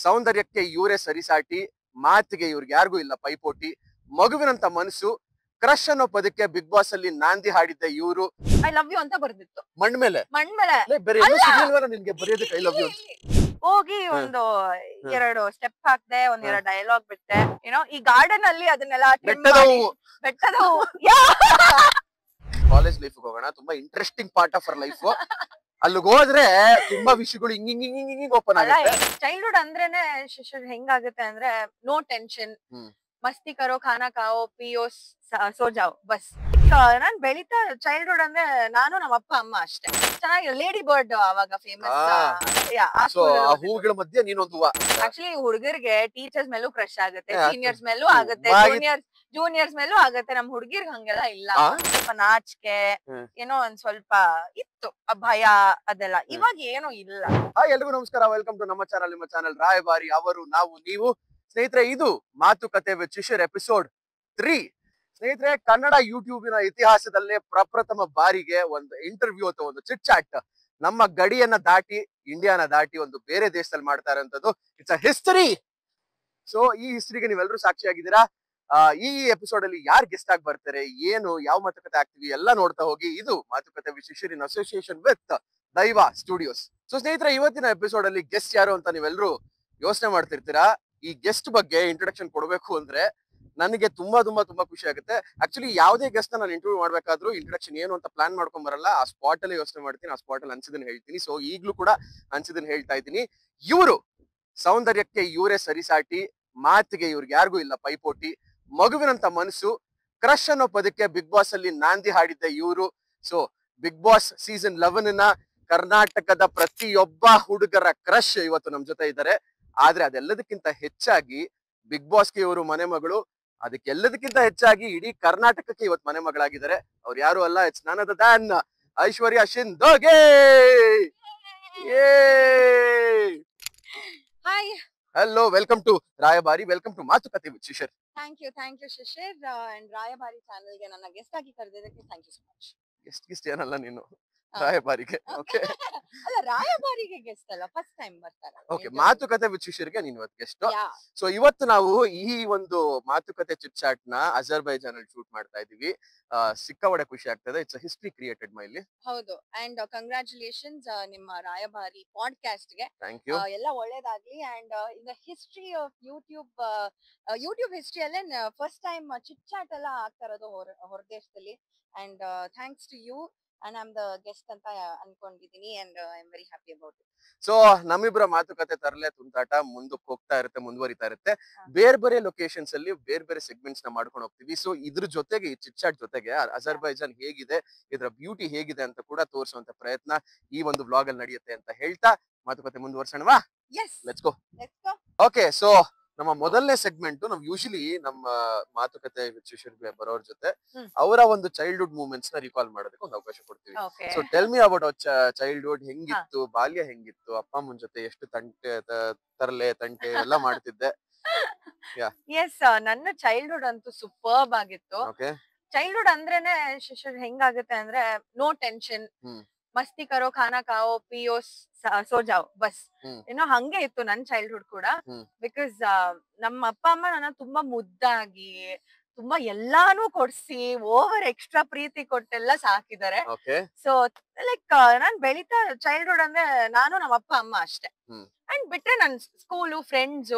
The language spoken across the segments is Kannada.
ಸೌಂದರ್ಯಕ್ಕೆ ಇವರೇ ಸರಿಸಾಟಿ, ಮಾತಿಗೆ ಇವ್ರಿಗೆ ಯಾರಿಗೂ ಇಲ್ಲ ಪೈಪೋಟಿ, ಮಗುವಿನಂತ ಮನಸ್ಸು, ಕ್ರಶ್ ಅನ್ನೋ ಪದಕ್ಕೆ ಬಿಗ್ ಬಾಸ್ ಅಲ್ಲಿ ನಾಂದಿ ಹಾಡಿದ್ದ ಇವರು. ಐ ಲವ್ ಯು ಅಂತ ಬರ್ದಿತ್ತು ಮಣ್ ಮೇಲೆ ಬೇರೆ ನಿನ್ಗೆ ಬರೆಯೋದಕ್ಕೆ ಐ ಲವ್ ಯು ಹೋಗಿ ಒಂದು ಎರಡು ಸ್ಟೆಪ್ ಹಾಕ್ದೆ, ಒಂದ್ ಎರಡು ಡೈಲಾಗ್ ಬಿಟ್ಟೆ. ಏನೋ ಈ ಗಾರ್ಡನ್ ಅಲ್ಲಿ ಅದನ್ನೆಲ್ಲ ಬೆಟ್ಟದ ಕಾಲೇಜ್ ಲೈಫ್ ಹೋಗೋಣ. ತುಂಬಾ interesting part of our life. ಅಲ್ಲಿಗೆ ಹೋದ್ರೆ ತುಂಬಾ ವಿಷಯಗಳು ಹಿಂಗ್ ಓಪನ್ ಆಗುತ್ತೆ. ಚೈಲ್ಡ್ಹುಡ್ ಅಂದ್ರೇನೆ ಹೆಂಗಾಗುತ್ತೆ ಅಂದ್ರೆ ನೋ ಟೆನ್ಷನ್, ಮಸ್ತಿ ಕರೋ, ಖಾನಾ ಖಾओ, ಪಿಯೋ, ಸೋ ಜಾओ, ಬಸ್. ನಾನ್ ಬೆಳಿತಾ ಚೈಲ್ಡ್ಹುಡ್ ಅಂದ್ರೆ ನಾನು ನಮ್ಮ ಅಪ್ಪ ಅಮ್ಮ ಅಷ್ಟೇ. ಚೆನ್ನಾಗಿ ಲೇಡಿ ಬರ್ಡ್ ಅವಾಗ ಫೇಮಸ್. ಹೂಗಳ ಮಧ್ಯೆ ನೀನೊಂದು. ಆಕ್ಚುಲಿ ಹುಡುಗರಿಗೆ ಟೀಚರ್ಸ್ ಮೇಲೂ ಕ್ರಶ್ ಆಗುತ್ತೆ, ಸೀನಿಯರ್ಸ್ ಮೇಲೂ ಆಗುತ್ತೆ, ಜೂನಿಯರ್ಸ್ ಮೇಲೂ ಆಗುತ್ತೆ. ನಮ್ ಹುಡುಗಿರ್ಗ್ ಹಂಗೆಲ್ಲ ಇಲ್ಲ. ಸ್ವಲ್ಪ ನಾಚಿಕೆ ಏನೋ ಒಂದ್ ಸ್ವಲ್ಪ ಇತ್ತು, ಭಯ ಅದೆಲ್ಲ. ಇವಾಗ ಏನೋ ಇಲ್ಲ. ಎಲ್ರಿಗೂ ನಮಸ್ಕಾರ, ವೆಲ್ಕಮ್ ಟು ನಮ್ಮ ಚಾನಲ್, ನಿಮ್ಮ ಚಾನಲ್ ರಾಯಭಾರಿ. ಅವರು, ನಾವು, ನೀವು. ಸ್ನೇಹಿತರೆ, ಇದು ಮಾತುಕತೆ ವಿತ್ ಶಿಶಿರ್ ಎಪಿಸೋಡ್ 3. ಸ್ನೇಹಿತರೆ, ಕನ್ನಡ ಯೂಟ್ಯೂಬಿನ ಇತಿಹಾಸದಲ್ಲೇ ಪ್ರಪ್ರಥಮ ಬಾರಿಗೆ ಒಂದು ಇಂಟರ್ವ್ಯೂ ಅಥವಾ ಒಂದು ಚಿಟ್ ಚಾಟ್ ನಮ್ಮ ಗಡಿಯನ್ನ ದಾಟಿ, ಇಂಡಿಯಾನ ದಾಟಿ ಒಂದು ಬೇರೆ ದೇಶದಲ್ಲಿ ಮಾಡ್ತಾ ಇರೋಂಥದ್ದು. It's a history. ಸೊ ಈ ಹಿಸ್ಟರಿಗೆ ನೀವೆಲ್ಲರೂ ಸಾಕ್ಷಿಯಾಗಿದ್ದೀರಾ. ಈ ಎಪಿಸೋಡ್ ಅಲ್ಲಿ ಯಾರು ಗೆಸ್ಟ್ ಆಗಿ ಬರ್ತಾರೆ, ಏನು, ಯಾವ ಮಾತುಕತೆ ಆಗ್ತೀವಿ ಎಲ್ಲ ನೋಡ್ತಾ ಹೋಗಿ. ಇದು ಮಾತುಕತೆ with Shishir in association with ದೈವ ಸ್ಟುಡಿಯೋಸ್. ಸೊ ಸ್ನೇಹಿತರೆ, ಇವತ್ತಿನ ಎಪಿಸೋಡ್ ಅಲ್ಲಿ ಗೆಸ್ಟ್ ಯಾರು ಅಂತ ನೀವೆಲ್ಲರೂ ಯೋಚನೆ ಮಾಡ್ತಿರ್ತೀರಾ. ಈ ಗೆಸ್ಟ್ ಬಗ್ಗೆ ಇಂಟ್ರೊಡಕ್ಷನ್ ಕೊಡ್ಬೇಕು ಅಂದ್ರೆ ನನಗೆ ತುಂಬಾ ಖುಷಿ ಆಗುತ್ತೆ. ಆಕ್ಚುಲಿ ಯಾವುದೇ ಗೆಸ್ಟ್ ನಾನು ಇಂಟರ್ವ್ಯೂ ಮಾಡ್ಬೇಕಾದ್ರೂ ಇಂಟ್ರೊಡಕ್ಷನ್ ಏನು ಅಂತ ಪ್ಲಾನ್ ಮಾಡ್ಕೊಂಡ್ ಬರಲ್ಲ. ಆ ಸ್ಪಾಟ್ ಅಲ್ಲಿ ಯೋಚನೆ ಮಾಡ್ತೀನಿ, ಆ ಸ್ಪಾಟ್ ಅಲ್ಲಿ ಅನ್ಸಿದನ್ ಹೇಳ್ತೀನಿ. ಸೊ ಈಗ್ಲೂ ಕೂಡ ಅನ್ಸಿದನ್ ಹೇಳ್ತಾ ಇದ್ದೀನಿ. ಇವರು ಸೌಂದರ್ಯಕ್ಕೆ ಇವರೇ ಸರಿಸಾಟಿ, ಮಾತಿಗೆ ಇವ್ರಿಗೆ ಯಾರಿಗೂ ಇಲ್ಲ ಪೈಪೋಟಿ, ಮಗುವಿನಂತ ಮನಸ್ಸು, ಕ್ರಶ್ ಅನ್ನೋ ಪದಕ್ಕೆ ಬಿಗ್ ಬಾಸ್ ಅಲ್ಲಿ ನಾಂದಿ ಹಾಡಿದ್ದ ಇವರು. ಸೊ ಬಿಗ್ ಬಾಸ್ ಸೀಸನ್ 11 ಕರ್ನಾಟಕದ ಪ್ರತಿಯೊಬ್ಬ ಹುಡುಗರ ಕ್ರಶ್ ಇವತ್ತು ನಮ್ ಜೊತೆ ಇದ್ದಾರೆ. ಆದ್ರೆ ಅದೆಲ್ಲದಕ್ಕಿಂತ ಹೆಚ್ಚಾಗಿ ಬಿಗ್ ಬಾಸ್ಗೆ ಇವರು ಮನೆ ಮಗಳು, ಅದಕ್ಕೆಲ್ಲದಕ್ಕಿಂತ ಹೆಚ್ಚಾಗಿ ಇಡೀ ಕರ್ನಾಟಕಕ್ಕೆ ಇವತ್ತು ಮನೆ ಮಗಳಾಗಿದ್ದಾರೆ. ಅವ್ರು ಯಾರು ಅಲ್ಲ, it's none other than Aishwarya ಶಿಂದೋಗೆ. Hi, hello, welcome to Rayabhari, welcome to Matukathe with Shishir. Thank you Shishir. And Rayabhari ಚಾನೆಲ್ಗೆ ನನ್ನ ಗೆಸ್ಟ್ ಆಗಿ ಕರೆದಿದ್ದಕ್ಕೆ thank you so much. Guest ಏನಲ್ಲ ನೀನು, ರಾಯಭಾರಿಗೆ. ಓಕೆ, ಅಲ್ಲ, ರಾಯಭಾರಿಗೆ ಗೆಸ್ಟ್ ಅಲ್ಲ, ಫಸ್ಟ್ ಟೈಮ್ ಬರ್ತಾರೆ. ಓಕೆ, ಮಾತುಕತೆ ವಿತ್ ಶಿಶಿರ್ಗೆ ನೀನು ಇವತ್ತು ಗೆಸ್ಟ್. ಸೊ ಇವತ್ತು ನಾವು ಈ ಒಂದು ಮಾತುಕತೆ ಚಿಟ್ ಚಾಟ್ ನ ಅಜರ್ಬೈಜಾನ್ ಅಲ್ಲಿ ಶೂಟ್ ಮಾಡ್ತಾ ಇದೀವಿ. ಸಿಕ್ಕಾಪಟ್ಟೆ ಖುಷಿ ಆಗ್ತದೆ. ಇಟ್ಸ್ ಹಿಸ್ಟ್ರಿ ಕ್ರಿಯೇಟೆಡ್ ಮೈಲಿ. ಹೌದು. ಅಂಡ್ ಕಂಗ್ರಾಚುಲೇಷನ್ಸ್ ನಿಮ್ಮ ರಾಯಭಾರಿ ಪಾಡ್ಕಾಸ್ಟ್ ಗೆ. Thank you. ಎಲ್ಲ ಒಳ್ಳೇದಾಗ್ಲಿ. And in the history of YouTube ಹಿಸ್ಟ್ರಿಯಲ್ಲೇ ಫಸ್ಟ್ ಟೈಮ್ ಚಿಟ್ ಚಾಟ್ ಎಲ್ಲ ಆಗ್ತಾ ಇರೋದು ಹೊರದೇಶದಲ್ಲಿ. And thanks to you. and I'm the guest ಅಂತ ಅನ್ಕೊಂಡಿದೀನಿ. and I'm very happy about it. So ನಮ್ಮಿಬ್ಬರ ಮಾತುಕತೆ ತರಲೆ ತುಂಟಾಟ ಮುಂದಕ್ಕೆ ಹೋಗ್ತಾ ಇರುತ್ತೆ, ಮುಂದುವರಿತಾ ಇರುತ್ತೆ. ಬೇರೆ ಲೊಕೇಶನ್ಸ್ ಅಲ್ಲಿ ಬೇರೆ ಸೆಗ್ಮೆಂಟ್ಸ್ ನ ಮಾಡ್ಕೊಂಡು ಹೋಗ್ತೀವಿ. ಸೊ ಇದ್ರ ಜೊತೆಗೆ, ಈ ಚಿಟ್ ಚಾಟ್ ಜೊತೆಗೆ ಅಜರ್ಬೈಜಾನ್ ಹೇಗಿದೆ, ಇದರ ಬ್ಯೂಟಿ ಹೇಗಿದೆ ಅಂತ ಕೂಡ ತೋರಿಸುವಂತ ಪ್ರಯತ್ನ ಈ ಒಂದು ವ್ಲಾಗ್ ಅಲ್ಲಿ ನಡೆಯುತ್ತೆ ಅಂತ ಹೇಳ್ತಾ ಮಾತುಕತೆ ಮುಂದುವರ್ಸೋಣವಾ? Let's go. ಓಕೆ, ಸೊ ನಮ್ಮ ಮೊದಲನೇ ಸೆಗ್ಮೆಂಟ್, ನಾವು ಯೂಶಲಿ ನಮ್ಮ ಮಾತುಕತೆ ಶಿಶಿರ್ಗೆ ಬರೋರ ಜೊತೆ ಅವರ ಒಂದು ಚೈಲ್ಡ್ಹುಡ್ ಮೂಮೆಂಟ್ಸ್ ನ ರಿಕಾಲ್ ಮಾಡೋದಕ್ಕೆ ಒಂದು ಅವಕಾಶ ಕೊಡ್ತೀವಿ. So tell me about our childhood. ಹೆಂಗಿತ್ತು ಬಾಲ್ಯ, ಹೆಂಗಿತ್ತು, ಅಪ್ಪ ಅಮ್ಮನ ಜೊತೆ ಎಷ್ಟು ತರಲೆ ತಂಟೆ ಎಲ್ಲ ಮಾಡ್ತಿದ್ದೆ? ಎಸ್, ನನ್ನ ಚೈಲ್ಡ್ಹುಡ್ ಅಂತೂ ಸೂಪರ್ಬ್ ಆಗಿತ್ತು. ಚೈಲ್ಡ್ಹುಡ್ ಅಂದ್ರೇನೆ ಶಿಶಿರ್ ಹೆಂಗಾಗುತ್ತೆ ಅಂದ್ರೆ ನೋ ಟೆನ್ಷನ್, ಮಸ್ತಿ ಕರೋ, ಖಾನಾ ಖಾओ, ಪಿಯೋ, ಸೋ ಜಾओ, ಬಸ್. ಏನೋ ಹಂಗೆ ಇತ್ತು ನನ್ ಚೈಲ್ಡ್ಹುಡ್ ಕೂಡ. ಬಿಕಾಸ್ ನಮ್ಮ ಅಪ್ಪ ಅಮ್ಮ ನನ್ನ ತುಂಬಾ ಮುದ್ದಾಗಿ, ತುಂಬಾ ಎಲ್ಲಾನು ಕೊಡ್ಸಿ, ಓವರ್ ಎಕ್ಸ್ಟ್ರಾ ಪ್ರೀತಿ ಕೊಟ್ಟೆಲ್ಲ ಸಾಕಿದ್ದಾರೆ. ಸೊ ಲೈಕ್ ನಾನ್ ಬೆಳಿತಾ ಚೈಲ್ಡ್ಹುಡ್ ಅಂದ್ರೆ ನಾನು ನಮ್ಮ ಅಪ್ಪ ಅಮ್ಮ ಅಷ್ಟೇ. ಅಂಡ್ ಬಿಟ್ರೆ ನನ್ ಸ್ಕೂಲು, ಫ್ರೆಂಡ್ಸ್,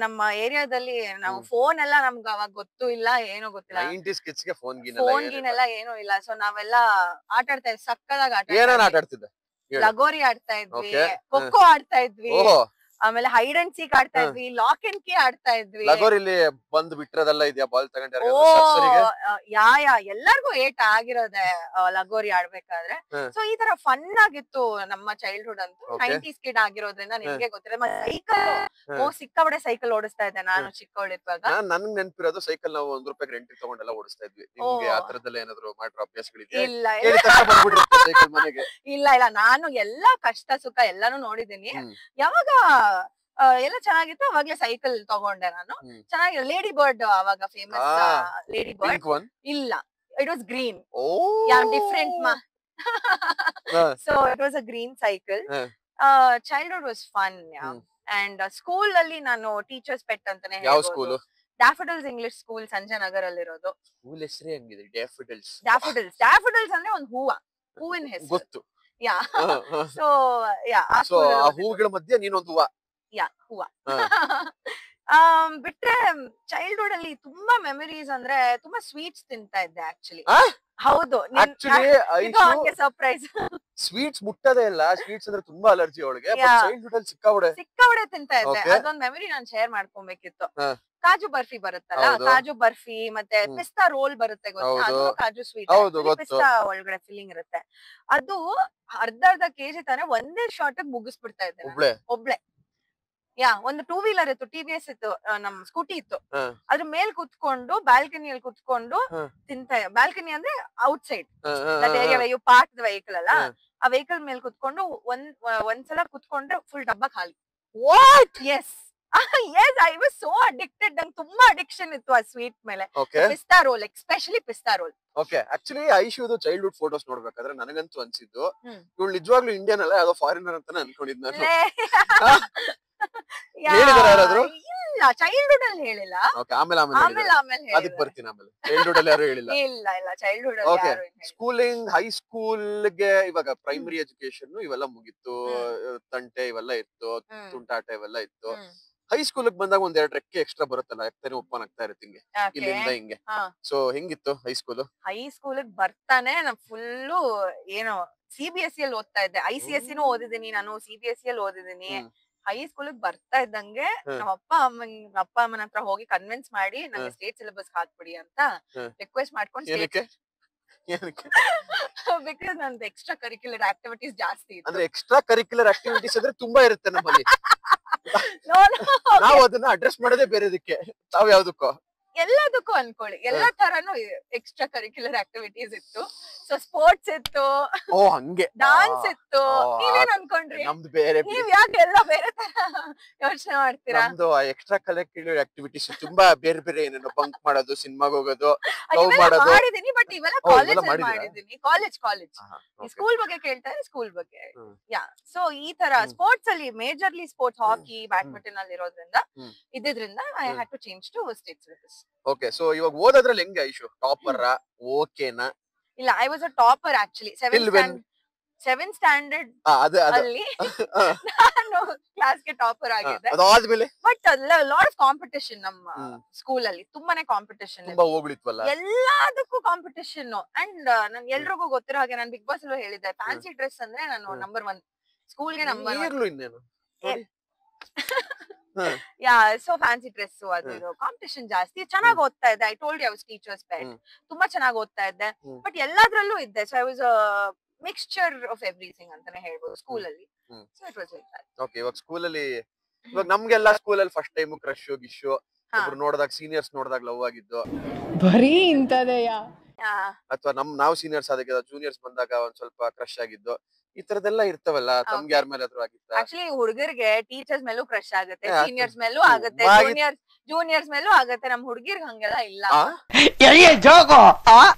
ನಮ್ಮ ಏರಿಯಾದಲ್ಲಿ ನಾವು ಫೋನ್ ಎಲ್ಲ ನಮ್ಗೆ ಅವಾಗ ಗೊತ್ತು ಇಲ್ಲ, ಏನೋ ಗೊತ್ತಿಲ್ಲ. ಫೋನ್ ಗೀನ್ ಎಲ್ಲ ಏನೂ ಇಲ್ಲ. ಸೊ ನಾವೆಲ್ಲ ಆಟ ಆಡ್ತಾ ಇದ್ವಿ, ಸಕ್ಕದಾಗ ಆಡ್ತಿದ್ದೆ. ಲಗೋರಿ ಆಡ್ತಾ ಇದ್ವಿ, ಖೋಖೋ ಆಡ್ತಾ ಇದ್ವಿ, ಆಮೇಲೆ ಹೈಡ್ ಅಂಡ್ ಸೀಕ್ ಆಡ್ತಾ ಇದ್ವಿ, ಲಾಕ್ ಅಂಡ್ ಕೀ ಆಡ್ತಾ ಇದ್ವಿ. ಲಗೋರಿಲಿ ಬಂದು ಬಿಟ್ಟಿರೋದೆಲ್ಲ ಇದೆಯಾ? ಬಾಲ್ ತಗೊಂಡ್ರೆ ಎಲ್ಲರಿಗೂ ಏಟ್ ಆಗಿರೋದೆ ಲಗೋರಿ ಆಡ್ಬೇಕಾದ್ರೆ. ಸೊ ಈ ತರ ಫನ್ ಆಗಿತ್ತು ನಮ್ಮ ಚೈಲ್ಡ್ಹುಡ್ ಅಂತೂ. 90s ಕಿಡ್ ಆಗಿರೋದ್ರಿಂದ ನಿಮ್ಗೆ ಗೊತ್ತಿಲ್ಲ. ಸೈಕಲ್ ಸಿಕ್ಕಾಬಡೆ ಸೈಕಲ್ ಓಡಿಸ್ತಾ ಇದ್ದೆ ನಾನು ಚಿಕ್ಕವಳಿರುವಾಗ. ನನ್ಗೆ ನೆನಪಿರೋದು ಸೈಕಲ್ ನಾವು ₹1 ರೆಂಟ್ ತಗೊಂಡೆಲ್ಲ ಓಡಿಸ್ತಾ ಇದ್ವಿ. ನಿಮ್ಗೆ ಆ ತರದಲ್ಲ ಏನಾದ್ರು ಮಾಡಿರೋ ಅಭ್ಯಾಸಗಳಿದೆ? ಇಲ್ಲ, ನಾನು ಎಲ್ಲಾ ಕಷ್ಟ ಸುಖ ಎಲ್ಲಾನು ನೋಡಿದೀನಿ. ಯಾವಾಗ ಎಲ್ಲ ಚೆನ್ನಾಗಿತ್ತು ಅವಾಗ್ಲೇ ಸೈಕಲ್ ತಗೊಂಡೆ ನಾನು. ಚೆನ್ನಾಗಿ ಲೇಡಿ ಬರ್ಡ್ ಅವಾಗ ಫೇಮಸ್. ಲೇಡಿ ಬರ್ಡ್ ಇಲ್ಲ, ಇಟ್ ವಾಸ್ ಗ್ರೀನ್. ಡಿಫ್ರೆಂಟ್ ಮಾ. So it was a green cycle. Childhood was fun. And school ಅಲ್ಲಿ ನಾನು ಟೀಚರ್ಸ್ ಪೆಟ್ ಅಂತಾನೆ ಯಾವ ಹೇಳ್ಬೋದು. School? Daffodils English school Sanjaynagar ಅಲ್ಲಿರೋದು. ಸ್ಕೂಲ್ ಹೆಸರೇ ಹಂಗಿದೆ, ಡ್ಯಾಫಡಿಲ್ಸ್. ಡ್ಯಾಫಡಿಲ್ಸ್ ಅಂದ್ರೆ ಒಂದು ಹೂವಿನ ಹೆಸರು. ಗೊತ್ತು. ಯಾ ಸೊ ಆ ಹೂಗಳ ಮಧ್ಯೆ ನೀನೊಂದು ಹೂವ. ಬಿಟ್ರೆ ಚೈಲ್ಡ್ಹುಡ್ ಅಲ್ಲಿ ತುಂಬಾ ಮೆಮರೀಸ್ ಅಂದ್ರೆ ತುಂಬಾ ಸ್ವೀಟ್ಸ್ ತಿಂತಾ ಇದ್ದೆ ಆಕ್ಚುಲಿ. ಹೌದು, ಸರ್ಪ್ರೈಸ್. ಸ್ವೀಟ್ಸ್ ಮುಟ್ಟದೇ ಇಲ್ಲ. ಸ್ವೀಟ್ಸ್ ಅಂದ್ರೆ ತುಂಬಾ ಅಲರ್ಜಿ ಅವಳಿಗೆ. ಚೈಲ್ಡ್ಹುಡ್ ಅಲ್ಲಿ ಸಿಕ್ಕಾಬಡೆ ತಿಂತಾ ಇದ್ದೆ. ಅದೊಂದು ಮೆಮರಿ ನಾನು ಶೇರ್ ಮಾಡ್ಕೊಬೇಕಿತ್ತು. ಕಾಜು ಬರ್ಫಿ ಬರುತ್ತಲ್ಲ, ಕಾಜು ಬರ್ಫಿ ಮತ್ತೆ ಪಿಸ್ತಾ ರೋಲ್ ಬರುತ್ತೆ ಗೊತ್ತಾ, ಅದು ಕಾಜು ಸ್ವೀಟ್, ಪಿಸ್ತಾ ಒಳಗಡೆ ಫಿಲ್ಲಿಂಗ್ ಇರುತ್ತೆ. ಅದು ಅರ್ಧ ಕೆಜಿ ತಾನೆ ಒಂದೇ ಶಾರ್ಟ್ ಮುಗಿಸ್ಬಿಡ್ತಾ ಇದ್ದೆ ಒಬ್ಳೆ. ಒಂದು 2 ವೀಲರ್ ಇತ್ತು, TVS ಇತ್ತು, ನಮ್ ಸ್ಕೂಟಿ ಇತ್ತು. ಅದ್ರ ಮೇಲ್ ಕುತ್ಕೊಂಡು ಬಾಲ್ಕನಿಯಲ್ಲಿ ಕುತ್ಕೊಂಡು ತಿಂತಾ. ಬಾಲ್ಕನಿ ಅಂದ್ರೆ ಔಟ್ ಸೈಡ್ ಪಾರ್ಕ್ ವೆಹಿಕಲ್ ಅಲ್ಲ, ಆ ವೆಹಿಕಲ್ ಮೇಲೆ ಕುತ್ಕೊಂಡು ಒಂದ್ಸಲ ಕುತ್ಕೊಂಡ್ರೆ ಫುಲ್ ಡಬ್ಬ ಖಾಲಿ. Yes I was so addicted. ನಂಗೆ ತುಂಬಾ ಅಡಿಕ್ಷನ್ ಇತ್ತು ಆ ಸ್ವೀಟ್ ಮೇಲೆ. ಪಿಸ್ತಾ ರೋಲ್, ಎಸ್ಪೆಷಲಿ ಪಿಸ್ತಾ ರೋಲ್. ಓಕೆ, ಆಕ್ಚುಲಿ ಐಶುದು ಚೈಲ್ಡ್ಹುಡ್ ಫೋಟೋಸ್ ನೋಡ್ಬೇಕಾದ್ರೆ ನನಗಂತೂ ಅನ್ಸಿದ್ದು ಇವಳು ನಿಜವಾಗ್ಲೂ ಇಂಡಿಯನ್ ಅಲ್ಲ, ಯಾವ್ದೋ ಫಾರಿನರ್ ಅಂತಾನೆ ಅನ್ಕೊಂಡಿದ್ ನಾನು. ಇಲ್ಲ, ಚೈಲ್ಡ್ಹುಡ್ ಅಲ್ಲಿ ಹೇಳಿಲ್ಲ. ಅದಕ್ಕೆ ಬರ್ತೀನಿ ಆಮೇಲೆ. ಚೈಲ್ಡ್ಹುಡ್ ಅಲ್ಲಿ ಯಾರು ಹೇಳಿಲ್ಲ. ಇಲ್ಲ ಚೈಲ್ಡ್ಹುಡ್. ಸ್ಕೂಲಿಂಗ್, ಹೈ ಸ್ಕೂಲ್ಗೆ ಇವಾಗ ಪ್ರೈಮರಿ ಎಜುಕೇಶನ್ ಇವೆಲ್ಲ ಮುಗಿತ್ತು, ತಂಟೆ ಇವೆಲ್ಲ ಇತ್ತು, ತುಂಟಾಟ ಇವೆಲ್ಲ ಇತ್ತು. ಹೈ ಸ್ಕೂಲ್ ಬಂದಾಗ ಒಂದೆರಡು ರೆಕ್ಕೆ ಎಕ್ಸ್ಟ್ರಾ ಬರುತ್ತಲ್ಲ, ಯಾಕ್ತಾನೆ ಓಪನ್ ಆಗ್ತಾ ಇರುತ್ತೆ ಹಿಂಗೆ ಇಲ್ಲಿಂದ ಹಿಂಗೆ. ಸೊ ಹೆಂಗಿತ್ತು ಹೈ ಸ್ಕೂಲ್? ಹೈ ಸ್ಕೂಲ್ ಬರ್ತಾನೆ ನಾನು ಫುಲ್ಲು ಏನೋ CBSE ಅಲ್ಲಿ ಓದ್ತಾ ಇದ್ದೆ. ICSE ನೂ ಓದಿದೀನಿ ನಾನು, CBSE ಅಲ್ಲಿ ಓದಿದೀನಿ. ಹೈ ಸ್ಕೂಲ್ ಬರ್ತಾ ಇದ್ದಂಗೆ ನಮ್ಮ ಅಪ್ಪ ಅಮ್ಮನ ಹತ್ರ ಹೋಗಿ ಕನ್ವಿನ್ಸ್ ಮಾಡಿ ನಂಗೆ ಸ್ಟೇಟ್ ಸಿಲೆಬಸ್ ಹಾಕ್ಬಿಡಿ ಅಂತ ರಿಕ್ವೆಸ್ಟ್ ಮಾಡ್ಕೊಂಡು. ಬಿಕಾಸ್ ನಂದು ಎಕ್ಸ್ಟ್ರಾ ಕರಿಕ್ಯುಲರ್ ಆಕ್ಟಿವಿಟೀಸ್ ಜಾಸ್ತಿ ಇತ್ತು. ಅಂದ್ರೆ ಎಕ್ಸ್ಟ್ರಾ ಕರಿಕ್ಯುಲರ್ ಆಕ್ಟಿವಿಟೀಸ್ ಅಂದ್ರೆ ತುಂಬಾ ಇರುತ್ತೆ ನಮ್ಮಲ್ಲಿ. ನಾವು ಅದನ್ನ ಅಡ್ರೆಸ್ ಮಾಡೋದೇ ಬೇರೆದಕ್ಕೆ, ತಾವ್ ಯಾವ್ದಕ್ಕೋ ಎಲ್ಲದಕ್ಕೂ ಅನ್ಕೊಳ್ಳಿ. ಎಲ್ಲಾ ತರಾನು ಎಕ್ಸ್ಟ್ರಾ ಕರಿಕ್ಯುಲರ್ ಆಕ್ಟಿವಿಟೀಸ್ ಇತ್ತು. ಸೊ ಸ್ಪೋರ್ಟ್ಸ್ ಇತ್ತು, ಡಾನ್ಸ್ ಇತ್ತು. ನೀವೇನ್ ಅನ್ಕೊಂಡ್ರಿ? ನಮ್ದು ಬೇರೆ. ನೀವ್ ಯಾಕೆ ಎಲ್ಲ ಬೇರೆ ತರ ಯೋಚನೆ ಮಾಡ್ತೀರಾ? ನಮ್ದು ಎಕ್ಸ್ಟ್ರಾ ಕರಿಕ್ಯುಲರ್ ಆಕ್ಟಿವಿಟೀಸ್ ತುಂಬಾ ಬೇರೆ ಬೇರೆ. ಏನೇನೋ ಬಂಕ್ ಮಾಡೋದು, ಸಿನಿಮಾಗ್ ಹೋಗೋದು, ಲವ್ ಮಾಡೋದು ಮಾಡಿದೀನಿ. ಬಟ್ ಇವೆಲ್ಲ ಕಾಲೇಜ್ ಮಾಡಿದೀನಿ. ಕಾಲೇಜ್ ಸ್ಕೂಲ್ ಬಗ್ಗೆ ಕೇಳ್ತಾರೆ, ಸ್ಕೂಲ್ ಬಗ್ಗೆ. ಸೊ ಈ ತರ ಸ್ಪೋರ್ಟ್ಸ್ ಅಲ್ಲಿ ಮೇಜರ್ಲಿ ಸ್ಪೋರ್ಟ್ಸ್, ಹಾಕಿ, ಬ್ಯಾಡ್ಮಿಂಟನ್ ಅಲ್ಲಿ ಇರೋದ್ರಿಂದ ಇದ್ದಿದ್ರಿಂದ I had to change to state syllabus. Okay, so ಇವಾಗ ಓದೋದ್ರಲ್ಲಿ ಹೆಂಗೆ ಐಶು? ಟಾಪರ್ ಓಕೆನಾ? ಇಲ್ಲ, I was a topper actually. 7th standard ಅಲ್ಲಿ ನಾನು ಕ್ಲಾಸ್ಗೆ ಟಾಪರ್ ಆಗಿದ್ದೆ. ಬಟ್ ಲಾಟ್ ಆಫ್ ಕಾಂಪಿಟೇಷನ್ ನಮ್ಮ ಸ್ಕೂಲ್ ಅಲ್ಲಿ. ತುಂಬಾನೇ ಕಾಂಪಿಟೇಷನ್, ಎಲ್ಲದಕ್ಕೂ ಕಾಂಪಿಟೇಷನ್. ಅಂಡ್ ನನ್ ಎಲ್ರಿಗೂ ಗೊತ್ತಿರೋ ಹಾಗೆ ನಾನು ಬಿಗ್ ಬಾಸ್ ಅಲ್ಲೂ ಹೇಳಿದ್ದೆ, ಫ್ಯಾನ್ಸಿ ಡ್ರೆಸ್ ಅಂದ್ರೆ ನಾನು ನಂಬರ್ 1 ಸ್ಕೂಲ್ಗೆ. ನಂಬರ್ 1 ಸೊ ಫ್ಯಾನ್ಸಿ ಡ್ರೆಸ್, ಅದು ಕಾಂಪಿಟೇಷನ್ ಜಾಸ್ತಿ. ಚೆನ್ನಾಗಿ ಓದ್ತಾ ಇದ್ದೆ. I told you, I was teacher's pet. ತುಂಬಾ ಚೆನ್ನಾಗಿ ಓದ್ತಾ ಇದ್ದೆ. ಬಟ್ ಎಲ್ಲಾದ್ರಲ್ಲೂ ಇದ್ದೆ. So I was mixture of everything ಅಂತಾನೆ ಹೇಳ್ಬೋದು ಸ್ಕೂಲ್ ಅಲ್ಲಿ. So it was like that. Okay, ಇವಾಗ ಸ್ಕೂಲ್ ಅಲ್ಲಿ ಇವಾಗ ನಮ್ಗೆಲ್ಲ ಸ್ಕೂಲ್ ಅಲ್ಲಿ ಫಸ್ಟ್ ಟೈಮ್ ಕ್ರಶ್ ಗಿಶು ಒಬ್ರು ನೋಡಿದಾಗ, ಸೀನಿಯರ್ಸ್ ನೋಡಿದಾಗ ಲವ್ ಆಗಿದ್ದು ಬರೀ ಇಂತದೆಯಾ? ಅಥವಾ ನಾವು ಸೀನಿಯರ್ಸ್ ಆದಾಗ ಜೂನಿಯರ್ಸ್ ಬಂದಾಗ ಒಂದ್ ಸ್ವಲ್ಪ ಕ್ರಶ್ ಆಗಿದ್ದು, ಈ ತರದೆಲ್ಲ ಇರ್ತಾವಲ್ಲ. ತಮ್ಗೆ ಯಾರ ಮೇಲೆ ಆದ್ರೂ ಆಗಿತ್ತ? ಆಕ್ಚುಲಿ ಹುಡುಗರಿಗೆ ಟೀಚರ್ಸ್ ಮೇಲೂ ಕ್ರಶ್ ಆಗುತ್ತೆ, ಸೀನಿಯರ್ಸ್ ಮೇಲೂ ಆಗುತ್ತೆ, ಜೂನಿಯರ್ಸ್ ಮೇಲೂ ಆಗುತ್ತೆ. ನಮ್ ಹುಡುಗಿರ್ಗೆ ಹಂಗೆಲ್ಲ ಇಲ್ಲ.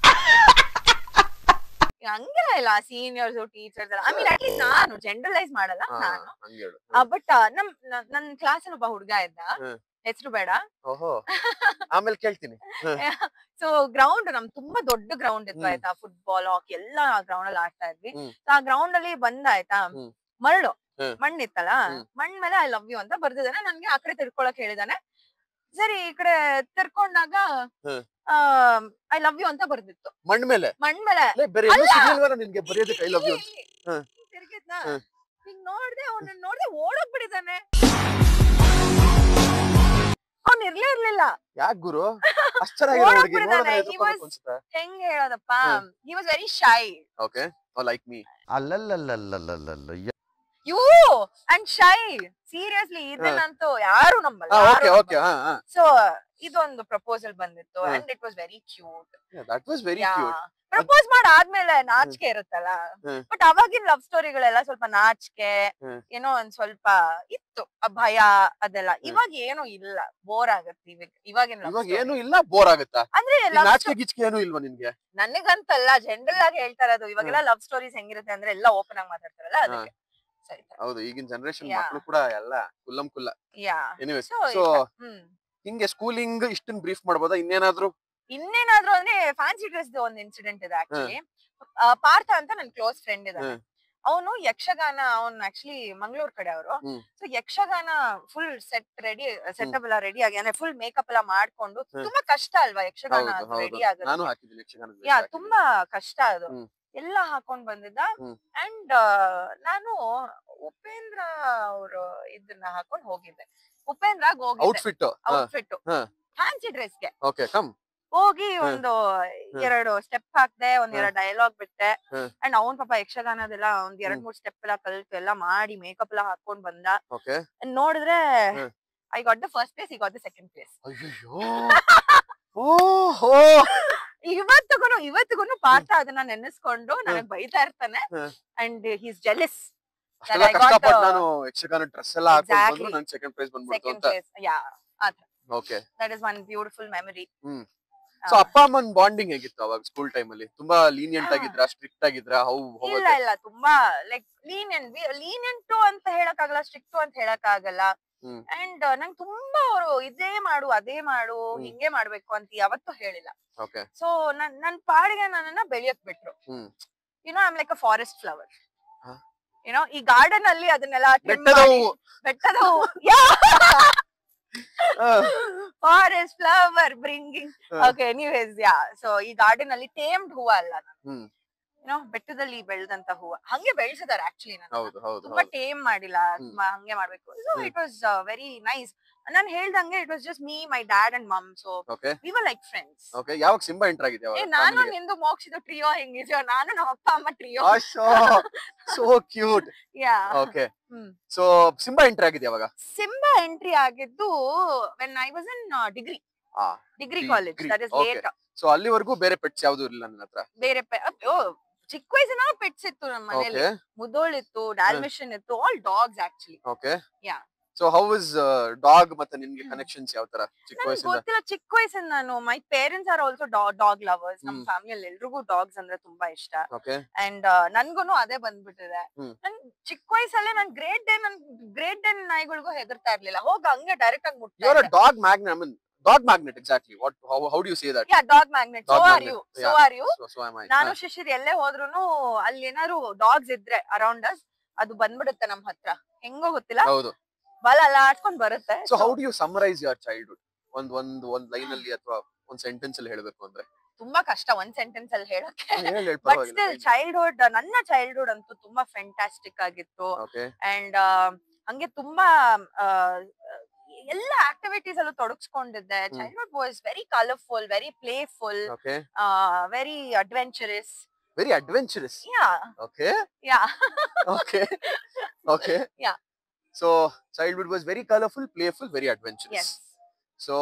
ಹಂಗೆಲ್ಲ ಇಲ್ಲ. ಸೀನಿಯರ್ಸ್, ಟೀಚರ್ಸ್ ಎಲ್ಲ. ಐ ಮೀನ್ ಅಟ್ಲೀಸ್ಟ್ ನಾನು ಜನರಲೈಸ್ ಮಾಡಲ್ಲ ನಾನು. ಬಟ್ ನನ್ ಕ್ಲಾಸ್ ಅಲ್ಲಿ ಒಬ್ಬ ಹುಡುಗ ಇದ್ದ, ಹೆಸರು ಬೇಡ, ಆಮೇಲೆ ಕೇಳ್ತೀನಿ. ಸೊ ಗ್ರೌಂಡ್ ನಮ್ ತುಂಬಾ ದೊಡ್ಡ ಗ್ರೌಂಡ್ ಇತ್ತು ಆಯ್ತಾ. ಫುಟ್ಬಾಲ್, ಹಾಕಿ ಎಲ್ಲಾ ಗ್ರೌಂಡ್ ಅಲ್ಲಿ ಆಡ್ತಾ ಇದ್ವಿ. ಆ ಗ್ರೌಂಡ್ ಅಲ್ಲಿ ಬಂದ ಆಯ್ತಾ, ಮಣ್ಣಿತ್ತಲ್ಲ, ಮಣ್ ಮೇಲೆ ಐ ಲವ್ ಯು ಅಂತ ಬರ್ದಿದ್ದಾನೆ. ನನ್ಗೆ ಆ ಕಡೆ ತಿರ್ಕೊಳಕ್ ಹೇಳಿದಾನೆ. ಸರಿ, ಈ ಕಡೆ ತಿರ್ಕೊಂಡಾಗ ಐ ಲವ್ ಯು ಅಂತ ಬರ್ದಿತ್ತು ಮಣ್ ಮೇಲೆ. ತಿರ್ಗಿದ್ನ ಹಿಂಗ್ ನೋಡ್ದೆ, ಅವ್ನ ನೋಡ್ದೆ ಓಡೋಗ್ಬಿಟ್ಟಿದ್ದಾನೆ. ಅವ್ನ್ ಇರ್ಲಿಲ್ಲ. ಯಾಕೆ ಗುರು? ಹೆಂಗ್ ಹೇಳೋದಪ್ಪ, he was very shy. Okay, like me. You and shy. Seriously ಇದನ್ನಂತೂ ಯಾರು ನಂಬಲ್ಲ. ಸೊ ಇದೊಂದು ಪ್ರಪೋಸಲ್ ಬಂದಿತ್ತು and it was very cute. Propose ಮಾಡಾದ್ಮೇಲೆ ನಾಚಿಕೆ ಇರುತ್ತಲ್ಲ. ಬಟ್ ಅವಾಗಿನ ಲವ್ ಸ್ಟೋರಿಗಳೆಲ್ಲ ಸ್ವಲ್ಪ ನಾಚಿಕೆ, ಏನೋ ಒಂದ್ ಸ್ವಲ್ಪ ಇತ್ತು, ಭಯ ಅದೆಲ್ಲ. ಇವಾಗ ಏನು ಇಲ್ಲ, ಬೋರ್ ಆಗತ್ತೆ. ಇವಾಗಿನ ಏನು ಇಲ್ಲ, ಬೋರ್ ಆಗುತ್ತಾ? ಅಂದ್ರೆ ಏನು ಇಲ್ವಾ ನಿನ್ಗೆ? ನನಗಂತಲ್ಲ, ಜನರಲ್ ಆಗಿ ಹೇಳ್ತಾ ಇರೋದು. ಇವಾಗೆಲ್ಲ ಲವ್ ಸ್ಟೋರೀಸ್ ಹೆಂಗಿರುತ್ತೆ ಅಂದ್ರೆ ಎಲ್ಲ ಓಪನ್ ಆಗಿ ಮಾತಾಡ್ತಾರಲ್ಲ, ಅದಕ್ಕೆ. ಐತೆ. ಹೌದು, ಈಗಿನ ಜನರೇಷನ್ ಮಕ್ಕಳು ಕೂಡ ಎಲ್ಲ ಕುಲ್ಲಂ ಕುಲ್ಲ. ಎನಿವೇಸ್, ಸೊ ಹಿಂಗೆ ಸ್ಕೂಲಿಂಗ್ ಇಷ್ಟನ್ ಬ್ರೀಫ್ ಮಾಡ್ಬೋದಾ? ಇನ್ನೇನಾದ್ರೂ ಅಂದ್ರೆ ಫ್ಯಾನ್ಸಿ ಡ್ರೆಸ್ ಒಂದ್ ಇನ್ಸಿಡೆಂಟ್ ಇದೆ ಆಕ್ಚುಲಿ. ಪಾರ್ಥ ಅಂತ ನನ್ ಕ್ಲೋಸ್ ಫ್ರೆಂಡ್ ಇದ್ದಾನೆ. ಅವನು ಯಕ್ಷಗಾನ, ಅವ್ನು ಆಕ್ಚುಲಿ ಮಂಗಳೂರ್ ಕಡೆ ಅವರು. ಸೊ ಯಕ್ಷಗಾನ ಫುಲ್ ಸೆಟಪ್ ಎಲ್ಲ ರೆಡಿ ಆಗಿ, ಅಂದ್ರೆ ಫುಲ್ ಮೇಕಪ್ ಎಲ್ಲ ಮಾಡ್ಕೊಂಡು, ತುಂಬಾ ಕಷ್ಟ ಅಲ್ವಾ ಯಕ್ಷಗಾನ ರೆಡಿ ಆಗೋದು. ತುಂಬಾ ಕಷ್ಟ ಅದು. ಎಲ್ಲ ಹಾಕೊಂಡ್ ಬಂದಿದ್ದ. ಅಂಡ್ ನಾನು ಉಪೇಂದ್ರ ಅವರು ಇದನ್ನ ಹಾಕೊಂಡ್ ಹೋಗಿದ್ದೆ. ಉಪೇಂದ್ರಾಗ್ ಔಟ್ಫಿಟ್ ಫ್ಯಾನ್ಸಿ ಡ್ರೆಸ್ಗೆ ಹೋಗಿ ಒಂದು 2 ಸ್ಟೆಪ್ ಹಾಕ್ದೆ, ಒಂದ್ 2 ಡೈಲಾಗ್ ಬಿಟ್ಟೆ. ಅಂಡ್ ಅವ್ನ್ ಪಾಪ ಯಕ್ಷಗಾನದೆಲ್ಲ ಒಂದ್ 2-3 ಸ್ಟೆಪ್ ಎಲ್ಲ ಕಲ್ತು ಎಲ್ಲ ಮಾಡಿ ಮೇಕಪ್ ಎಲ್ಲ ಹಾಕೊಂಡ್ ಬಂದ. ನೋಡಿದ್ರೆ I got the first place, ಈ ಗಾಟ್ ದ ಸೆಕೆಂಡ್ ಪ್ಲೇಸ್. ಇವತ್ತಿಗೂ ಪಾರ್ಥ ಅದನ್ನ ನೆನೆಸ್ಕೊಂಡು ನನಗ್ ಬೈತಾ ಇರ್ತಾನೆ. And he is jealous. ನಾನು ಯಕ್ಷಗಾನ ಡ್ರೆಸ್ ಎಲ್ಲ ಹಾಕೊಂಡು ಬಂದ್ರು ನನಗೆ ಸೆಕೆಂಡ್ ಪ್ರೈಸ್ ಬಂದ್ಬಿಡ್ತು ಅಂತ. That is one beautiful memory. So ಅಪ್ಪ ಅಮ್ಮನ್ ಬಾಂಡಿಂಗ್ ಹೇಗಿತ್ತು ಅವಾಗ ಸ್ಕೂಲ್ ಟೈಮ್ ಅಲ್ಲಿ? ತುಂಬಾ ಲೀನಿಯಂಟ್ ಆಗಿದ್ರಾ, ಸ್ಟ್ರಿಕ್ಟ್ ಆಗಿದ್ರಾ? ಇಲ್ಲ ತುಂಬಾ ಲೈಕ್ ಲೀನಿಯಂಟ್ ಅಂತ ಹೇಳಕ್ ಆಗಲ್ಲ, ಸ್ಟ್ರಿಕ್ಟ್ ಅಂತ ಹೇಳಕ್ ಆಗಲ್ಲ. ಅಂಡ್ ನಂಗೆ ತುಂಬಾ ಅವರು ಇದೇ ಮಾಡು ಅದೇ ಮಾಡು ಹಿಂಗೆ ಮಾಡ್ಬೇಕು ಅಂತ ಯಾವತ್ತೂ ಹೇಳಿಲ್ಲ. ಸೊ ನನ್ ಪಾಡಿಗೆ ನನ್ನನ್ನ ಬೆಳೆಯಕ್ ಬಿಟ್ರು. I am like a forest flower. ಈ ಗಾರ್ಡನ್ ಅಲ್ಲಿ ಅದನ್ನೆಲ್ಲ ಬೆಟ್ಟದ forest flower bringing. Okay, anyways, so ಈ ಗಾರ್ಡನ್ ಅಲ್ಲಿ ಟೇಮ್ಡ್ ಹೂವ ಅಲ್ಲ ನಾನು, ಬೆಟ್ಟದಲ್ಲಿ ಬೆಳೆದಂತ ಹೂವ. ಹಂಗೆ ಬೆಳೆಸಿದಾರೆ ಆಕ್ಚುಲಿ. ನಾನು ತುಂಬಾ ಟೇಮ್ ಮಾಡಿಲ್ಲ, ಹಂಗೆ ಮಾಡ್ಬೇಕು. So it was very nice. ನಾನು ಹೇಳ್ದಂಗೆ it was just me, my dad and mum. So we were like friends. ಯಾವಾಗ ಸಿಂಬಾ ಎಂಟರ್ ಆಗಿದೆ? ನಾನು ನಿಂದು ಮೋಕ್ಷಿದ ಟ್ರಿಯೋ ಹೆಂಗಿದ್ಯೋ, ನಾನು ನಮ್ಮ ಅಪ್ಪ ಅಮ್ಮ trio. So cute. Okay, so Simba entry ಆಗಿದೆ ಯಾವಾಗ? ಸಿಂಬಾ ಎಂಟ್ರಿ ಆಗಿದ್ದು when I was in degree college. That is late. So ಅಲ್ಲಿವರೆಗೂ ಬೇರೆ ಪೆಟ್ಸ್ ಯಾವುದು ಇರಲಿಲ್ಲ ನನ್ನ ಹತ್ರ? ಬೇರೆ ಚಿಕ್ಕ ವಯಸ್ಸಿನ ಪೆಟ್ಸ್ ಇತ್ತು ನಮ್ಮ ಮನೆಯಲ್ಲಿ. ಮುದೋಳ್ ಇತ್ತು, ಡಾಲ್ಮೆಷಿಯನ್ ಇತ್ತು, all dogs actually. Okay, so how was dog ಮತ್ತೆ ನಿಮಗೆ ಕನೆಕ್ಷನ್ಸ್ ಯಾವ ತರ ಚಿಕ್ಕ ವಯಸ್ಸಿಂದ? ಗೊತ್ತಿಲ್ಲ, ಚಿಕ್ಕ ವಯಸ್ಸಿಂದ ನಾನು, my parents are also dog lovers. ನಮ್ಮ ಫ್ಯಾಮಿಲಿಯಲ್ಲಿ ಎಲ್ರಿಗೂ ಡಾಗ್ಸ್ ಅಂದ್ರೆ ತುಂಬಾ ಇಷ್ಟ. ಅಂಡ್ ನನ್ಗೂನು ಅದೇ ಬಂದ್ಬಿಟ್ಟಿದೆ. ನನ್ ಚಿಕ್ಕ ವಯಸ್ಸಲ್ಲೇ ನನ್ ಗ್ರೇಟ್ ಡೇನ್ ನಾಯಿಗಳಿಗೂ ಹೆದರ್ತಾ ಇರ್ಲಿಲ್ಲ. ಹೋಗ ಹಂಗೆ ಡೈರೆಕ್ಟ್ ಆಗಿ ಮುಟ್ಟ. You are a dog magnet. I mean dog magnet, exactly. How do you say that? Yeah, dog magnet. So are you. So am I. ನಾನು ಶಿಶಿರ್ ಎಲ್ಲೇ ಹೋದ್ರುನು ಅಲ್ಲಿ ಏನಾದ್ರು ಡಾಗ್ಸ್ ಇದ್ರೆ ಅರೌಂಡ್ ಅಸ್, ಅದು ಬಂದ್ಬಿಡುತ್ತೆ ನಮ್ ಹತ್ರ. ಹೆಂಗೋ ಗೊತ್ತಿಲ್ಲ, ಹೌದು, ಬಲ ಆಡ್ಕೊಂಡ್ ಬರುತ್ತೆ. So how do you summarize your childhood? ಒಂದ್ ಲೈನ್ ಅಲ್ಲಿ ಅಥವಾ ಒಂದ್ ಸೆಂಟೆನ್ಸ್ ಅಲ್ಲಿ ಹೇಳಬೇಕು ಅಂದ್ರೆ? ತುಂಬಾ ಕಷ್ಟ ಒಂದ್ ಸೆಂಟೆನ್ಸ್ ಅಲ್ಲಿ ಹೇಳಕ್ಕೆ. ಬಟ್ ಸ್ಟಿಲ್ ಚೈಲ್ಡ್ಹುಡ್, ನನ್ನ ಚೈಲ್ಡ್ಹುಡ್ ಅಂತೂ ತುಂಬಾ ಫ್ಯಾಂಟಾಸ್ಟಿಕ್ ಆಗಿತ್ತು. ಅಂಡ್ ಹಂಗೆ ತುಂಬಾ ಎಲ್ಲ ಆಕ್ಟಿವಿಟೀಸ್ ಅಲ್ಲೂ ತೊಡಗಿಸ್ಕೊಂಡಿದ್ದೆ. Childhood was very colourful, very playful, very adventurous. Very adventurous. Yeah. Okay. Yeah. Okay. Yeah. So childhood was very colorful, playful, very adventurous. Yes. So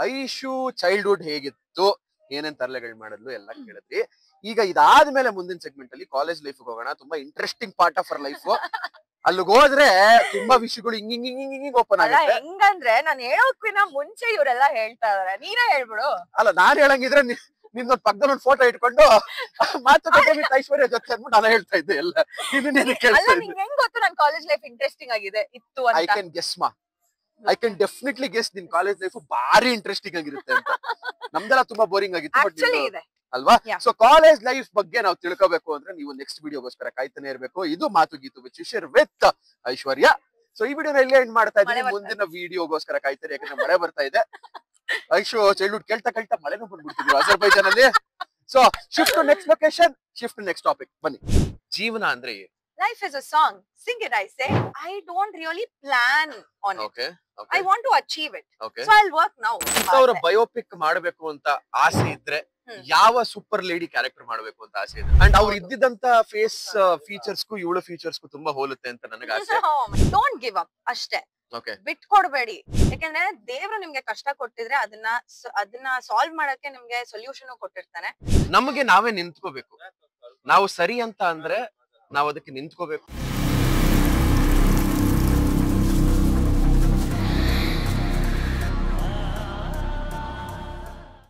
Aishu childhood ಹೇಗಿತ್ತು, ಏನೇನ್ ತರಲೆಗಳು ಮಾಡಿದ್ಲು ಎಲ್ಲ ಕೇಳಿದ್ರಿ. ಈಗ ಇದಾದ್ಮೇಲೆ ಮುಂದಿನ ಸೆಗ್ಮೆಂಟ್ ಅಲ್ಲಿ ಕಾಲೇಜ್ ಲೈಫ್ ಹೋಗೋಣ. ತುಂಬಾ interesting part of our life. ಅಲ್ಲಿಗೆ ಹೋದ್ರೆ ತುಂಬಾ ವಿಷಯಗಳು ಹಿಂಗ್ ಓಪನ್ ಆಗುತ್ತೆ. ಹೆಂಗಂದ್ರೆ ನಾನು ಹೇಳೋಕ್ಕಿನ ಮುಂಚೆ ಇವರೆಲ್ಲ ಹೇಳ್ತಾ ಇದಾರೆ, ನೀನೇ ಹೇಳ್ಬಿಡು. ಅಲ್ಲ, ನಾನ್ ಹೇಳಂಗಿದ್ರೆ ನಿಮ್ದೊಂದು ಪಕ್ಕದಲ್ಲಿ ಒಂದು ಫೋಟೋ ಇಟ್ಕೊಂಡು ಮಾತುಕತೆ ವಿತ್ ಐಶ್ವರ್ಯ ಜೊತೆ ಅಂದ್ಬಿಟ್ಟು ನಾನು ಹೇಳ್ತಾ ಇದ್ದೆ ಎಲ್ಲ. ಹೆಂಗ್ ಗೊತ್ತು ನನ್ ಕಾಲೇಜ್ ಲೈಫ್ ಇಂಟ್ರೆಸ್ಟಿಂಗ್ ಆಗಿದೆ ಇತ್ತು ಅಂತ? ಐ ಕ್ಯಾನ್ ಡೆಫಿನೆಟ್ಲಿ ಗೆಸ್ ನಿನ್ ಕಾಲೇಜ್ ಲೈಫ್ ಬಾರಿ ಇಂಟ್ರೆಸ್ಟಿಂಗ್ ಆಗಿರುತ್ತೆ ಅಂತ. ನಮ್ದೆಲ್ಲ ತುಂಬಾ ಬೋರಿಂಗ್ ಆಗಿತ್ತು ಅಲ್ವಾ? ಸೊ ಕಾಲೇಜ್ ಲೈಫ್ ಬಗ್ಗೆ ನಾವು ತಿಳ್ಕೋಬೇಕು ಅಂದ್ರೆ ನೀವು ನೆಕ್ಸ್ಟ್ ವಿಡಿಯೋಗೋಸ್ಕರ ಕಾಯ್ತಾನೆ ಇರಬೇಕು. ಇದು ಮಾತು ಗೀತು with Shishir with Aishwarya. So ಈ ವಿಡಿಯೋನ ಇಲ್ಲೇ ಎಂಡ್ ಮಾಡ್ತಾ ಇದ್ದೀನಿ. ಮುಂದಿನ ವಿಡಿಯೋಗೋಸ್ಕರ ಕಾಯ್ತಾರೆ, ಯಾಕಂದ್ರೆ ಮಳೆ ಬರ್ತಾ ಇದೆ. ಐಶು ಚೈಲ್ಡ್ಹುಡ್ ಕೇಳ್ತಾ ಮಳೆನೂ ಬಂದ್ಬಿಡ್ತಿದ್ರು ಅಜರ್ಬೈಜಾನ್ ಅಲ್ಲಿ. So shift to next location, shift to next topic. ಬನ್ನಿ. ಜೀವನ ಅಂದ್ರೆ Life is a song. Sing it, I say. I don't really plan on it. Okay. I want to achieve it. Okay. So I'll work now. ಅವರ ಬಯೋಪಿಕ್ ಮಾಡಬೇಕು ಅಂತ ಆಸೆ ಇದ್ರೆ ಯಾವ ಸೂಪರ್ ಲೇಡಿ ಕ್ಯಾರೆಕ್ಟರ್ ಮಾಡಬೇಕು ಅಂತ ಆಸೆ ಇದೆ? ಅಂಡ್ ಅವ್ರು ಇದ್ದಿದ್ದಂತ ಫೇಸ್ ಫೀಚರ್ಸ್ಗೂ ಇವಳ ಫೀಚರ್ಸ್ಗೂ ತುಂಬಾ ಹೋಲುತ್ತೆ ಅಂತ ನನಗೆ ಆಸೆ. Don't give up ಅಷ್ಟೇ. ಬಿಟ್ಕೊಡ್ಬೇಡಿ. ಯಾಕಂದ್ರೆ ದೇವ್ರು ನಿಮ್ಗೆ ಕಷ್ಟ ಕೊಟ್ಟಿದ್ರೆ ಅದನ್ನ ಸಾಲ್ವ್ ಮಾಡಕ್ಕೆ ನಿಮ್ಗೆ ಸೊಲ್ಯೂಷನ್ ಕೊಟ್ಟಿರ್ತಾನೆ. ನಮಗೆ ನಾವೇ ನಿಂತ್ಕೋಬೇಕು. ನಾವು ಸರಿ ಅಂತ ಅಂದ್ರೆ ನಾವು ಅದಕ್ಕೆ ನಿಂತ್ಕೋಬೇಕು.